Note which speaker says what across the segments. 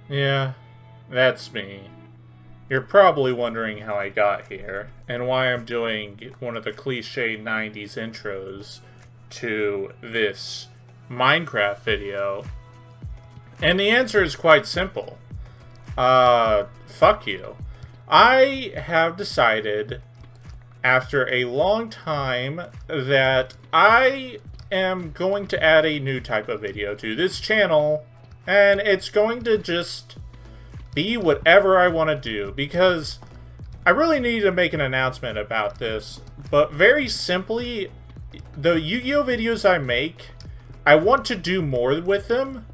Speaker 1: Yeah, that's me. You're probably wondering how I got here, and why I'm doing one of the cliche 90s intros to this Minecraft video. And the answer is quite simple. Fuck you. I have decided, after a long time, that I am going to add a new type of video to this channel, and it's going to just be whatever I want to do, because I really need to make an announcement about this. But very simply, the Yu-Gi-Oh videos I make, I want to do more with them,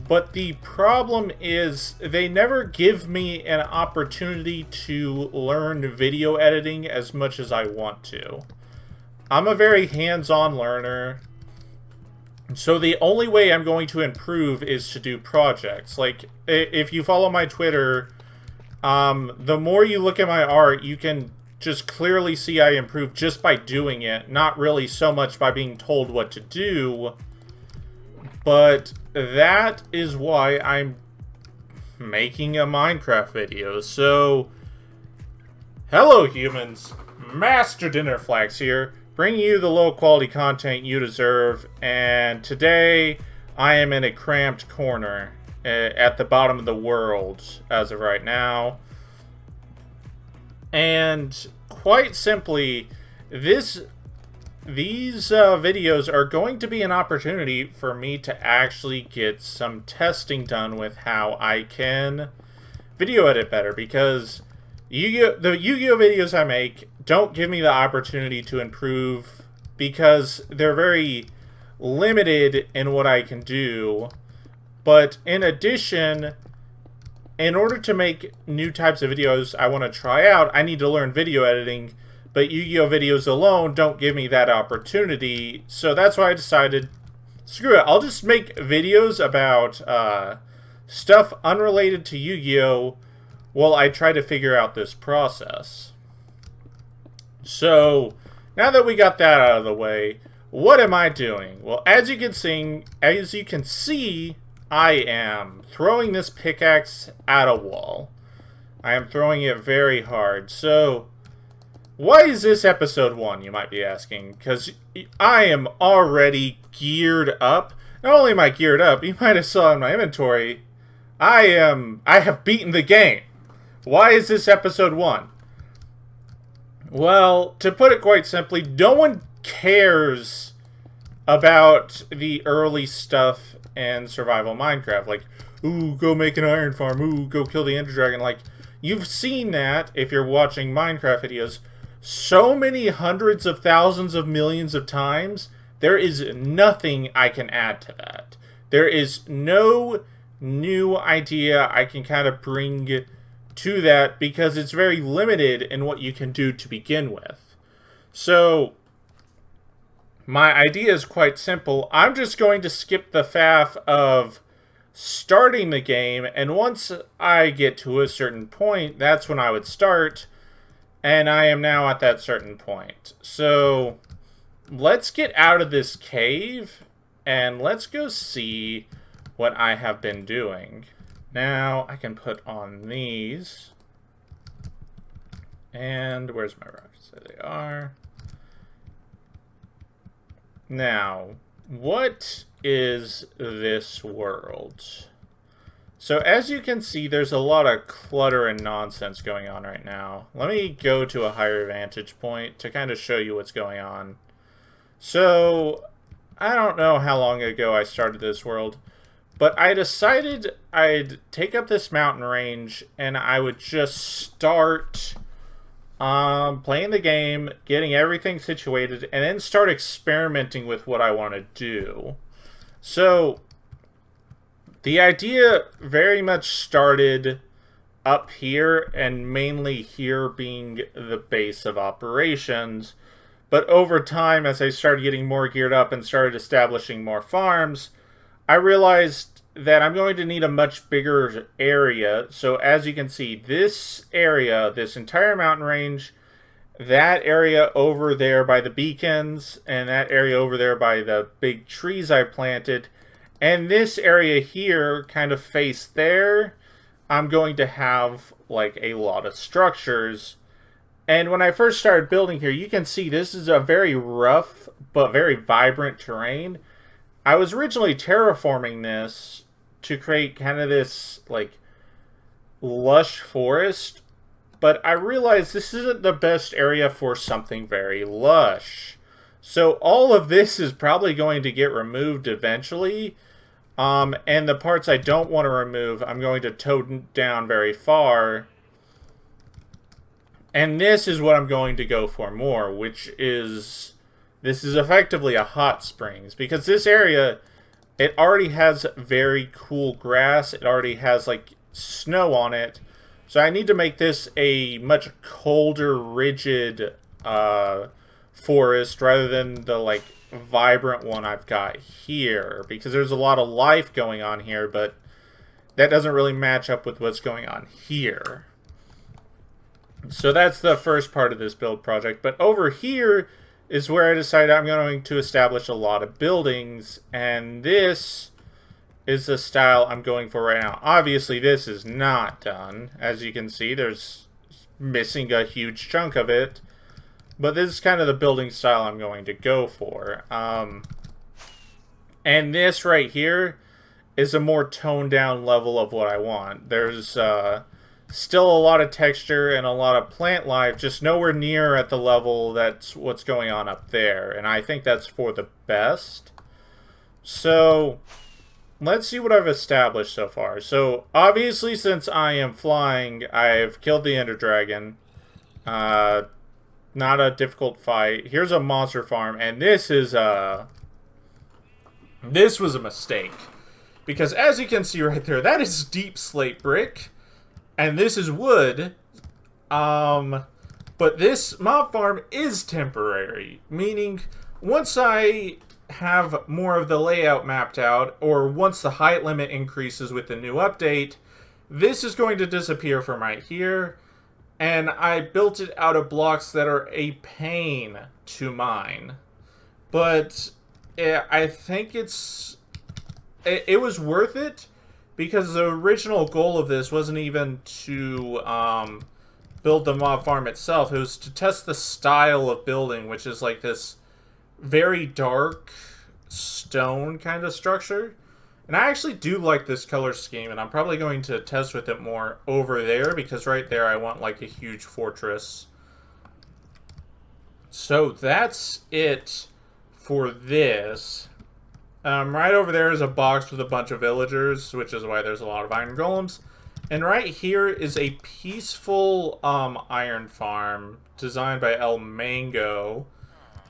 Speaker 1: but the problem is they never give me an opportunity to learn video editing as much as I want to. I'm a very hands-on learner, so the only way I'm going to improve is to do projects. Like, if you follow my Twitter, the more you look at my art, you can just clearly see I improve just by doing it, not really so much by being told what to do. But that is why I'm making a Minecraft video. So, hello humans, Master Dinner Flags here, bringing you the low quality content you deserve, and today I am in a cramped corner at the bottom of the world as of right now. And quite simply, these videos are going to be an opportunity for me to actually get some testing done with how I can video edit better, because the Yu-Gi-Oh videos I make don't give me the opportunity to improve, because they're very limited in what I can do. But in addition, in order to make new types of videos I want to try out, I need to learn video editing, but Yu-Gi-Oh videos alone don't give me that opportunity. So that's why I decided, screw it, I'll just make videos about stuff unrelated to Yu-Gi-Oh while I try to figure out this process. So, now that we got that out of the way, what am I doing? Well, as you can see, I am throwing this pickaxe at a wall. I am throwing it very hard. So, why is this episode 1, you might be asking? Because I am already geared up. Not only am I geared up, you might have saw in my inventory, I have beaten the game. Why is this episode 1? Well, to put it quite simply, no one cares about the early stuff in survival Minecraft. Like, ooh, go make an iron farm. Ooh, go kill the Ender Dragon. Like, you've seen that if you're watching Minecraft videos so many hundreds of thousands of millions of times. There is nothing I can add to that. There is no new idea I can kind of bring to that, because it's very limited in what you can do to begin with. So, my idea is quite simple. I'm just going to skip the faff of starting the game, and once I get to a certain point, that's when I would start, and I am now at that certain point. So, let's get out of this cave, and let's go see what I have been doing. Now, I can put on these. And where's my rocks? There they are. Now, what is this world? So, as you can see, there's a lot of clutter and nonsense going on right now. Let me go to a higher vantage point to kind of show you what's going on. So, I don't know how long ago I started this world, but I decided I'd take up this mountain range and I would just start playing the game, getting everything situated, and then start experimenting with what I want to do. So, the idea very much started up here, and mainly here being the base of operations. But over time, as I started getting more geared up and started establishing more farms, I realized that I'm going to need a much bigger area. So as you can see, this area, this entire mountain range, that area over there by the beacons, and that area over there by the big trees I planted, and this area here kind of face there, I'm going to have like a lot of structures. And when I first started building here, you can see this is a very rough but very vibrant terrain. I was originally terraforming this to create kind of this like lush forest, but I realized this isn't the best area for something very lush. So all of this is probably going to get removed eventually. And the parts I don't want to remove, I'm going to tow down very far. And this is what I'm going to go for more, which is... This is effectively a hot springs. Because this area, it already has very cool grass. It already has, like, snow on it. So I need to make this a much colder, rigid forest rather than the, like, vibrant one I've got here. Because there's a lot of life going on here, but that doesn't really match up with what's going on here. So that's the first part of this build project. But over here is where I decided I'm going to establish a lot of buildings. And this is the style I'm going for right now. Obviously, this is not done. As you can see, there's missing a huge chunk of it. But this is kind of the building style I'm going to go for. And this right here is a more toned down level of what I want. There's still a lot of texture and a lot of plant life, just nowhere near at the level that's what's going on up there. And I think that's for the best. So let's see what I've established so far. So obviously, since I am flying, I've killed the Ender Dragon. Not a difficult fight. Here's a monster farm, and this is this was a mistake. Because as you can see right there, that is deep slate brick. And this is wood. But this mob farm is temporary. Meaning, once I have more of the layout mapped out, or once the height limit increases with the new update, this is going to disappear from right here. And I built it out of blocks that are a pain to mine. But I think it was worth it, because the original goal of this wasn't even to build the mob farm itself. It was to test the style of building, which is like this very dark stone kind of structure. And I actually do like this color scheme, and I'm probably going to test with it more over there, because right there I want like a huge fortress. So that's it for this. Right over there is a box with a bunch of villagers, which is why there's a lot of iron golems. And right here is a peaceful iron farm designed by El Mango.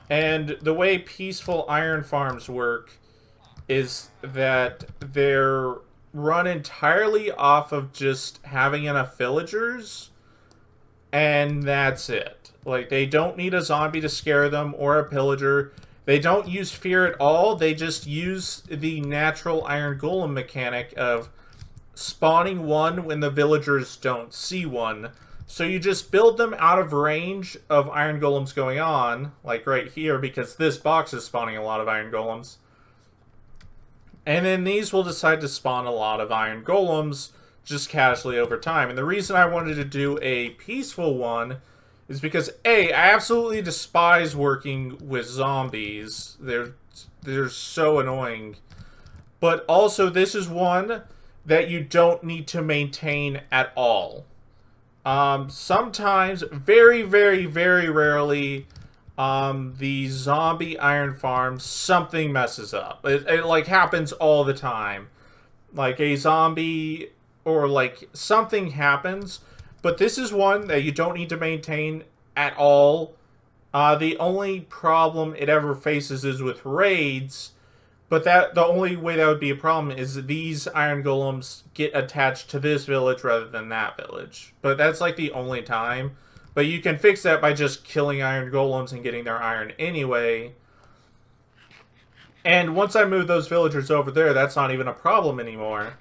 Speaker 1: And the way peaceful iron farms work is that they're run entirely off of just having enough villagers, and that's it. Like, they don't need a zombie to scare them or a pillager. They don't use fear at all. They just use the natural iron golem mechanic of spawning one when the villagers don't see one. So you just build them out of range of iron golems going on, like right here, because this box is spawning a lot of iron golems. And then these will decide to spawn a lot of iron golems just casually over time. And the reason I wanted to do a peaceful one is because, A, I absolutely despise working with zombies. They're so annoying. But also, this is one that you don't need to maintain at all. Sometimes, very, very, very rarely, the zombie iron farms, something messes up. It like happens all the time. Like a zombie or like something happens, but this is one that you don't need to maintain at all. The only problem it ever faces is with raids, but the only way that would be a problem is these iron golems get attached to this village rather than that village. But that's like the only time. But you can fix that by just killing iron golems and getting their iron anyway. And once I move those villagers over there, that's not even a problem anymore.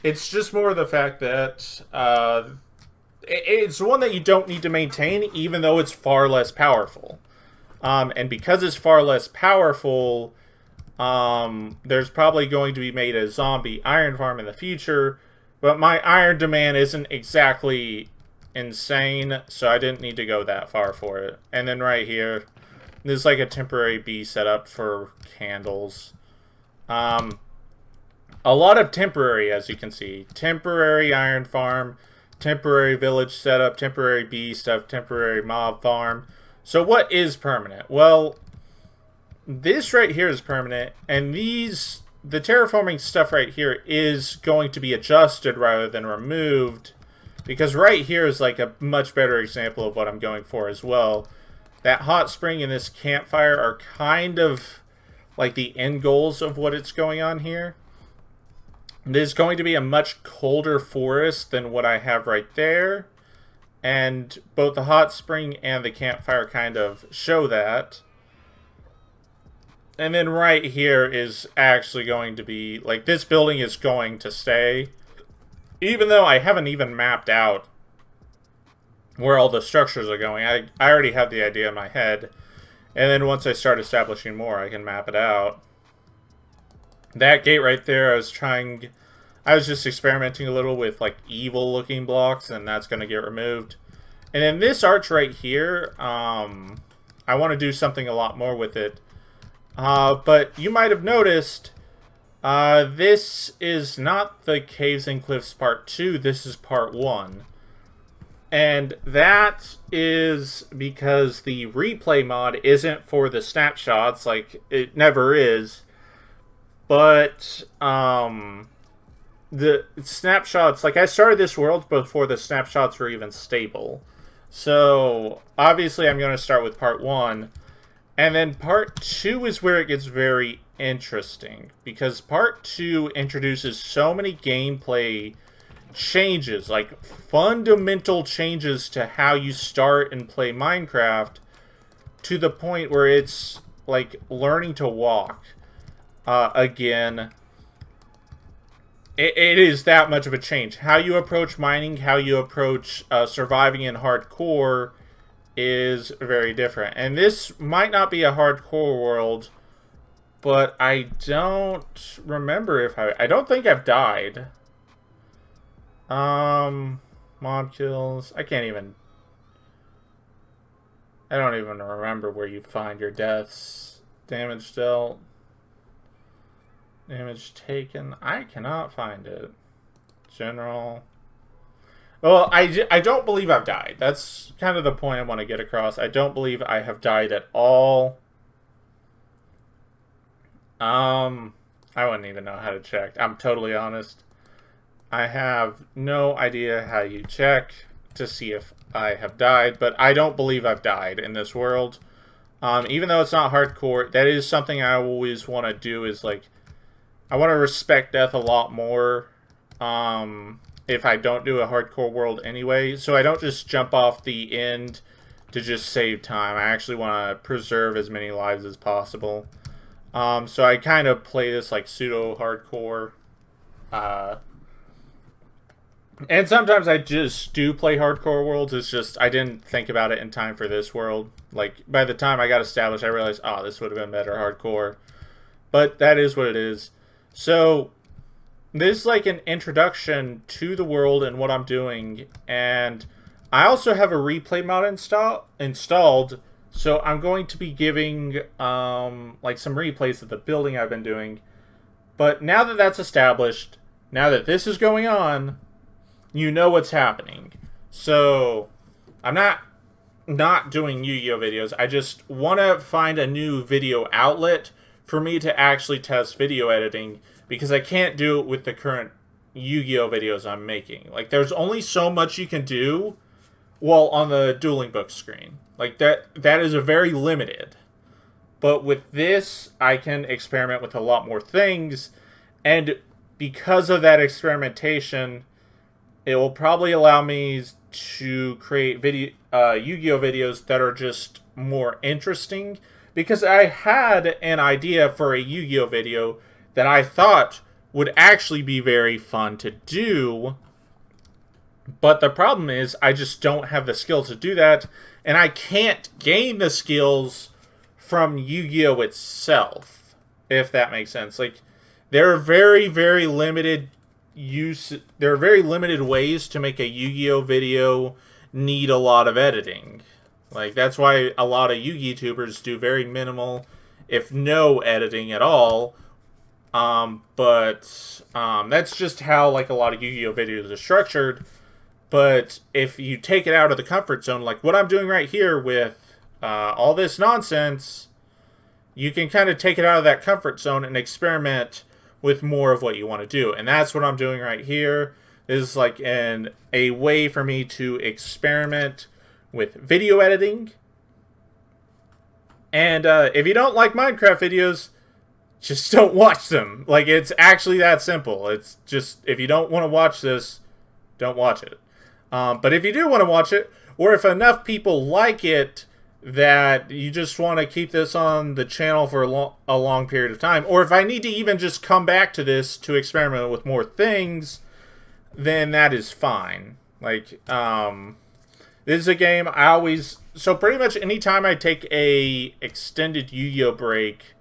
Speaker 1: It's just more the fact that It's one that you don't need to maintain, even though it's far less powerful. And because it's far less powerful, there's probably going to be made a zombie iron farm in the future, but my iron demand isn't exactly insane, so I didn't need to go that far for it. And then right here, there's like a temporary bee setup for candles. A lot of temporary, as you can see. Temporary iron farm, temporary village setup, temporary bee stuff, temporary mob farm. So what is permanent? Well, this right here is permanent, and the terraforming stuff right here is going to be adjusted rather than removed, because right here is like a much better example of what I'm going for as well. That hot spring and this campfire are kind of like the end goals of what it's going on here. There's going to be a much colder forest than what I have right there, and both the hot spring and the campfire kind of show that. And then right here is actually going to be, like, this building is going to stay. Even though I haven't even mapped out where all the structures are going. I already have the idea in my head. And then once I start establishing more, I can map it out. That gate right there, I was just experimenting a little with, like, evil-looking blocks, and that's going to get removed. And then this arch right here, I want to do something a lot more with it. But you might have noticed, this is not the Caves and Cliffs Part 2, this is Part 1. And that is because the replay mod isn't for the snapshots, like, it never is. But, the snapshots, like, I started this world before the snapshots were even stable. So, obviously I'm going to start with Part 1. And then Part 2 is where it gets very interesting, because Part 2 introduces so many gameplay changes, like fundamental changes to how you start and play Minecraft, to the point where it's like learning to walk again. It is that much of a change. How you approach mining, how you approach surviving in hardcore is very different. And this might not be a hardcore world, but I don't remember if I don't think I've died. Mob kills. I don't even remember where you find your deaths. Damage dealt. Damage taken. I cannot find it. General. Well, I don't believe I've died. That's kind of the point I want to get across. I don't believe I have died at all. I wouldn't even know how to check. I'm totally honest. I have no idea how you check to see if I have died, but I don't believe I've died in this world. Even though it's not hardcore, that is something I always want to do, is like, I want to respect death a lot more. If I don't do a hardcore world anyway, so I don't just jump off the end to just save time. I actually want to preserve as many lives as possible. So I kind of play this like pseudo-hardcore. And sometimes I just do play hardcore worlds. It's just I didn't think about it in time for this world. Like, by the time I got established, I realized, oh, this would have been better hardcore. But that is what it is. So this is like an introduction to the world and what I'm doing, and I also have a replay mod installed, so I'm going to be giving like some replays of the building I've been doing. But now that that's established, now that this is going on, you know what's happening. So I'm not doing Yu-Gi-Oh videos. I just want to find a new video outlet for me to actually test video editing, because I can't do it with the current Yu-Gi-Oh videos I'm making. Like, there's only so much you can do while on the Dueling Book screen. Like, that is a very limited. But with this, I can experiment with a lot more things, and because of that experimentation, it will probably allow me to create Yu-Gi-Oh videos that are just more interesting, because I had an idea for a Yu-Gi-Oh video that I thought would actually be very fun to do. But the problem is I just don't have the skills to do that, and I can't gain the skills from Yu-Gi-Oh! Itself, if that makes sense. Like, there are very, very limited there are very limited ways to make a Yu-Gi-Oh! Video need a lot of editing. Like, that's why a lot of Yu-Gi-Tubers do very minimal, if no editing at all. That's just how, like, a lot of Yu-Gi-Oh! Videos are structured. But if you take it out of the comfort zone, like what I'm doing right here with all this nonsense, you can kind of take it out of that comfort zone and experiment with more of what you want to do. And that's what I'm doing right here. This is like a way for me to experiment with video editing. And if you don't like Minecraft videos, just don't watch them. Like, it's actually that simple. It's just, if you don't want to watch this, don't watch it. But if you do want to watch it, or if enough people like it that you just want to keep this on the channel for a long period of time, or if I need to even just come back to this to experiment with more things, then that is fine. Like, this is a game I always... So pretty much anytime I take a extended Yu-Gi-Oh! Break,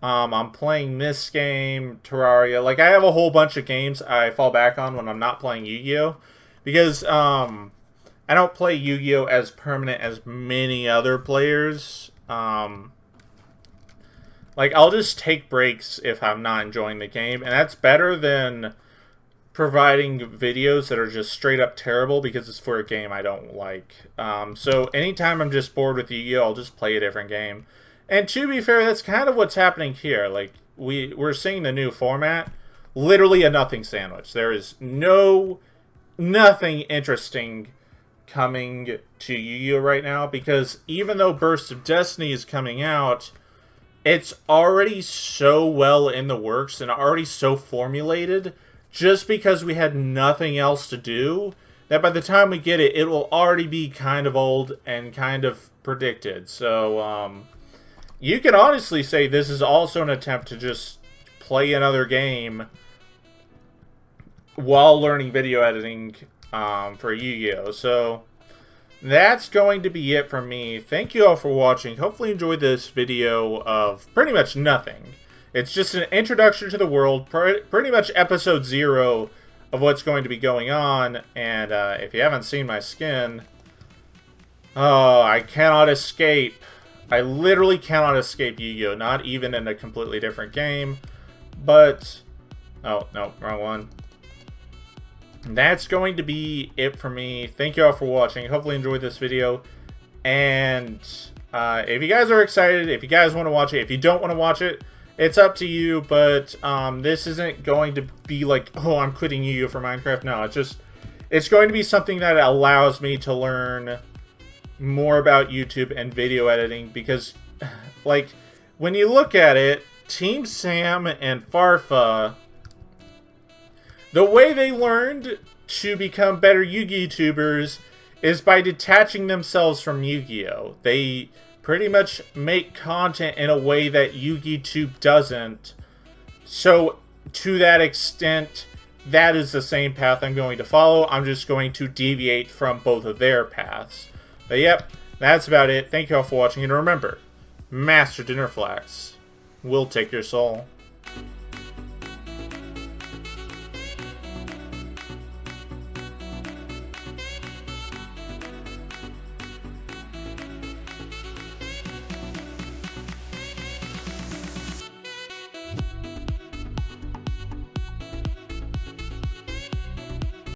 Speaker 1: I'm playing this game, Terraria. Like, I have a whole bunch of games I fall back on when I'm not playing Yu-Gi-Oh! Because I don't play Yu-Gi-Oh! As permanent as many other players. Like, I'll just take breaks if I'm not enjoying the game. And that's better than providing videos that are just straight up terrible because it's for a game I don't like. So anytime I'm just bored with Yu-Gi-Oh! I'll just play a different game. And to be fair, that's kind of what's happening here. Like, we're seeing the new format. Literally a nothing sandwich. There is nothing interesting coming to Yu-Gi-Oh! Right now, because even though Burst of Destiny is coming out, it's already so well in the works and already so formulated, just because we had nothing else to do, that by the time we get it, it will already be kind of old and kind of predicted. So, you can honestly say this is also an attempt to just play another game while learning video editing for Yu-Gi-Oh! So, that's going to be it from me. Thank you all for watching. Hopefully you enjoyed this video of pretty much nothing. It's just an introduction to the world, pretty much episode 0 of what's going to be going on. And if you haven't seen my skin, oh, I cannot escape. I literally cannot escape Yu-Gi-Oh! Not even in a completely different game. But, oh, no, wrong one. That's going to be it for me. Thank you all for watching. Hopefully you enjoyed this video. And if you guys are excited, if you guys want to watch it, if you don't want to watch it, it's up to you. But this isn't going to be like, oh, I'm quitting Yu-Gi-Oh! For Minecraft. No, it's going to be something that allows me to learn more about YouTube and video editing. Because, like, when you look at it, Team Sam and Farfa, the way they learned to become better Yu-Gi-Oh! Tubers is by detaching themselves from Yu-Gi-Oh! They pretty much make content in a way that Yu-Gi-Oh! Tube doesn't. So, to that extent, that is the same path I'm going to follow. I'm just going to deviate from both of their paths. But yep, that's about it. Thank you all for watching. And remember, Master Dinnerflax will take your soul.